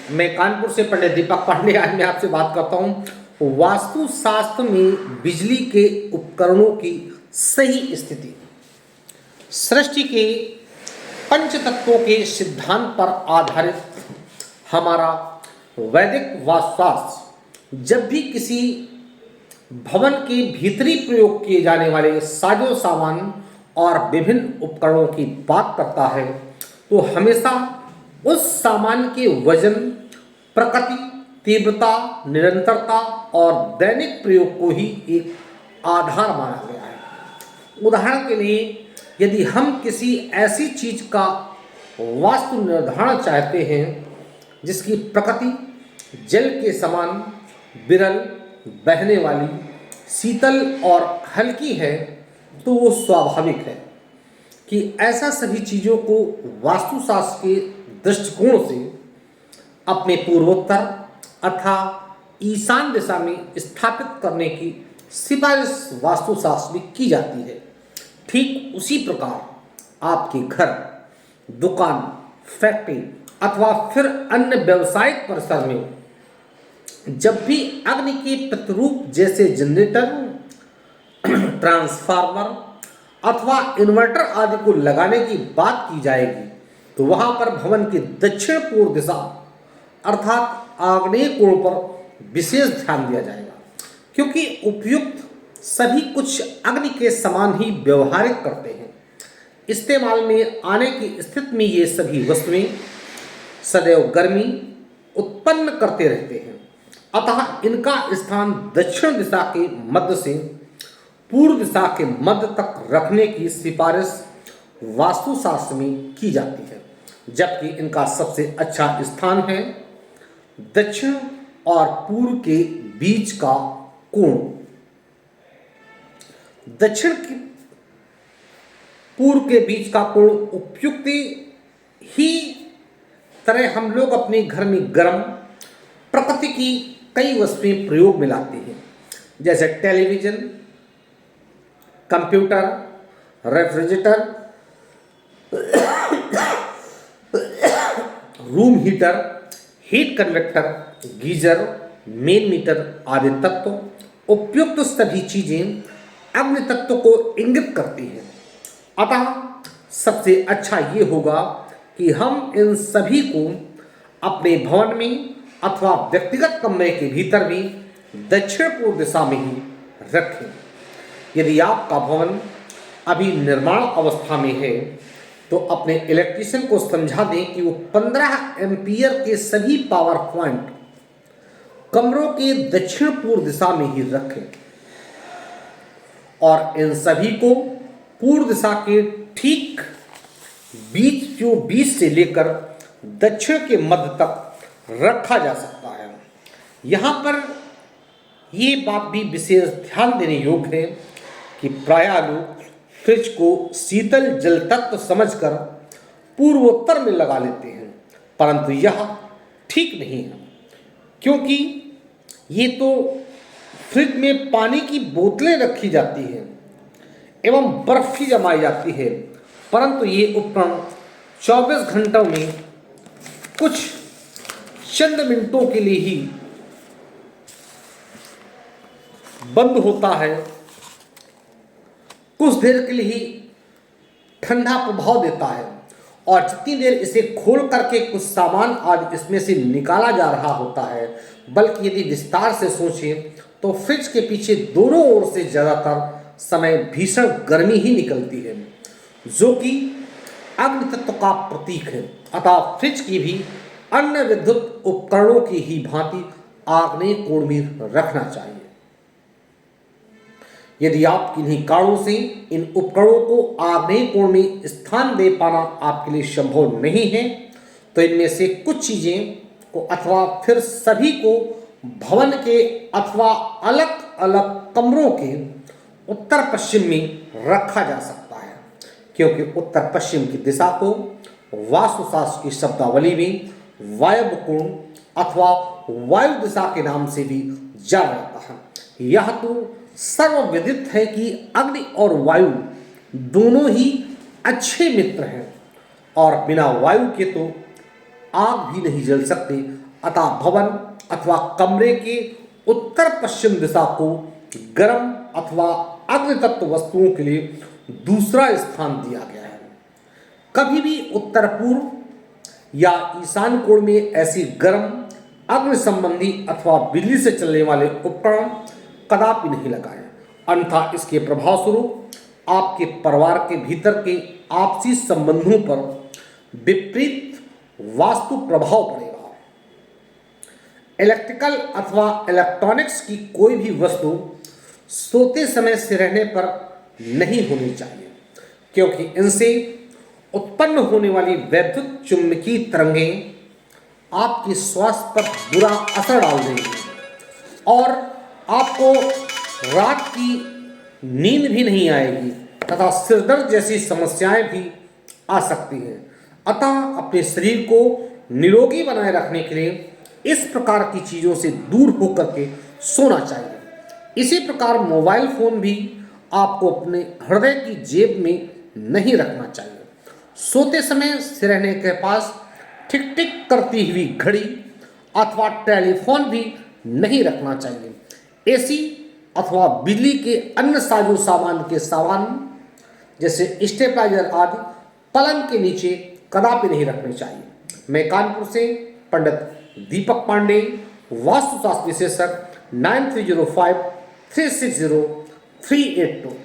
मैं कानपुर से पंडित दीपक पांडे। आज मैं आपसे बात करता हूँ वास्तुशास्त्र में बिजली के उपकरणों की सही स्थिति। सृष्टि के पंच तत्वों के सिद्धांत पर आधारित हमारा वैदिक वास्तुशास्त्र जब भी किसी भवन के भीतरी प्रयोग किए जाने वाले साजो सामान और विभिन्न उपकरणों की बात करता है तो हमेशा उस सामान के वजन, प्रकृति, तीव्रता, निरंतरता और दैनिक प्रयोग को ही एक आधार माना गया है। उदाहरण के लिए यदि हम किसी ऐसी चीज का वास्तु निर्धारण चाहते हैं जिसकी प्रकृति जल के समान विरल, बहने वाली, शीतल और हल्की है, तो वो स्वाभाविक है कि ऐसा सभी चीज़ों को वास्तुशास्त्र के दृष्टिकोण से अपने पूर्वोत्तर अर्थात ईशान दिशा में स्थापित करने की सिफारिश वास्तुशास्त्र में की जाती है। ठीक उसी प्रकार आपके घर, दुकान, फैक्ट्री अथवा फिर अन्य व्यावसायिक परिसर में जब भी अग्नि के प्रतिरूप जैसे जनरेटर, ट्रांसफार्मर अथवा इन्वर्टर आदि को लगाने की बात की जाएगी तो वहां पर भवन की दक्षिण पूर्व दिशा अर्थात आग्नेय कोण पर विशेष ध्यान दिया जाएगा, क्योंकि उपयुक्त सभी कुछ अग्नि के समान ही व्यवहारिक करते हैं। इस्तेमाल में आने की स्थिति में ये सभी वस्तुएं सदैव गर्मी उत्पन्न करते रहते हैं, अतः इनका स्थान दक्षिण दिशा के मध्य से पूर्व दिशा के मध्य तक रखने की सिफारिश वास्तुशास्त्र में की जाती है, जबकि इनका सबसे अच्छा स्थान है दक्षिण और पूर्व के बीच का कोण। दक्षिण की पूर्व के बीच का कोण उपयुक्त ही तरह हम लोग अपने घर में गर्म प्रकृति की कई वस्तुएं प्रयोग में लाते हैं, जैसे television, computer, refrigerator, room heater, heat convector, geyser, main meter आदि तत्व उपयुक्त सभी चीजें अग्नि तत्व को इंगित करती हैं। अतः सबसे अच्छा ये होगा कि हम इन सभी को अपने भवन में अथवा व्यक्तिगत कमरे के भीतर भी दक्षिण पूर्व दिशा में ही रखें। यदि आपका भवन अभी निर्माण अवस्था में है तो अपने इलेक्ट्रीशियन को समझा दें कि वो 15 एम्पियर के सभी पावर पॉइंट कमरों के दक्षिण पूर्व दिशा में ही रखें और इन सभी को पूर्व दिशा के ठीक बीच से लेकर दक्षिण के मध्य तक रखा जा सकता है। यहाँ पर ये बात भी विशेष ध्यान देने योग्य है कि प्रायः लोग फ्रिज को शीतल जल तत्व समझकर पूर्वोत्तर में लगा लेते हैं, परंतु यह ठीक नहीं है, क्योंकि ये तो फ्रिज में पानी की बोतलें रखी जाती हैं एवं बर्फ ही जमाई जाती है, परंतु ये उपकरण 24 घंटों में कुछ चंद मिनटों के लिए ही बंद होता है, कुछ देर के लिए ही ठंडा प्रभाव देता है और जितनी देर इसे खोल करके कुछ सामान आज इसमें से निकाला जा रहा होता है। बल्कि यदि विस्तार से सोचें तो फ्रिज के पीछे दोनों ओर से ज़्यादातर समय भीषण गर्मी ही निकलती है, जो कि अग्नि तत्व का प्रतीक है। अतः फ्रिज की भी अन्य विद्युत उपकरणों की ही भांति आग्नेय कोण में रखना चाहिए। यदि आप किन्हीं कारणों से इन उपकरणों को आग्नेय कोण में स्थान दे पाना आपके लिए संभव नहीं है तो इनमें से कुछ चीजें को अथवा फिर सभी को भवन के अथवा अलग अलग कमरों के उत्तर पश्चिम में रखा जा सकता है, क्योंकि उत्तर पश्चिम की दिशा को वास्तुशास्त्र की शब्दावली में वायव्य कोण अथवा वायु दिशा के नाम से भी जाना जाता है। यह तो सर्वविदित है कि अग्नि और वायु दोनों ही अच्छे मित्र हैं और बिना वायु के तो आग भी नहीं जल सकते, अतः भवन अथवा कमरे के उत्तर पश्चिम दिशा को गर्म अथवा अग्नि तत्व वस्तुओं के लिए दूसरा स्थान दिया गया है। कभी भी उत्तर पूर्व या ईशान कोण में ऐसी गर्म अग्नि संबंधी अथवा बिजली से चलने वाले उपकरण कदापि नहीं लगाएं, अन्यथा इसके प्रभाव स्वरूप आपके परिवार के भीतर के आपसी संबंधों पर विपरीत वास्तु प्रभाव पड़ेगा। इलेक्ट्रिकल अथवा इलेक्ट्रॉनिक्स की कोई भी वस्तु सोते समय सिरहने पर नहीं होनी चाहिए, क्योंकि इनसे उत्पन्न होने वाली वैद्युत चुंबकीय तरंगें आपके स्वास्थ्य पर बुरा असर डाल देंगी और आपको रात की नींद भी नहीं आएगी तथा सिरदर्द जैसी समस्याएं भी आ सकती हैं। अतः अपने शरीर को निरोगी बनाए रखने के लिए इस प्रकार की चीज़ों से दूर होकर के सोना चाहिए। इसी प्रकार मोबाइल फोन भी आपको अपने हृदय की जेब में नहीं रखना चाहिए। सोते समय सिरहने के पास टिक टिक करती हुई घड़ी अथवा टेलीफोन भी नहीं रखना चाहिए। एसी अथवा बिजली के अन्य साजो सामान के सामान जैसे स्टेबलाइजर आदि पलंग के नीचे कदापि नहीं रखने चाहिए। मैं कानपुर से पंडित दीपक पांडे, वास्तुशास्त्र विशेषज्ञ, 9305 360 382।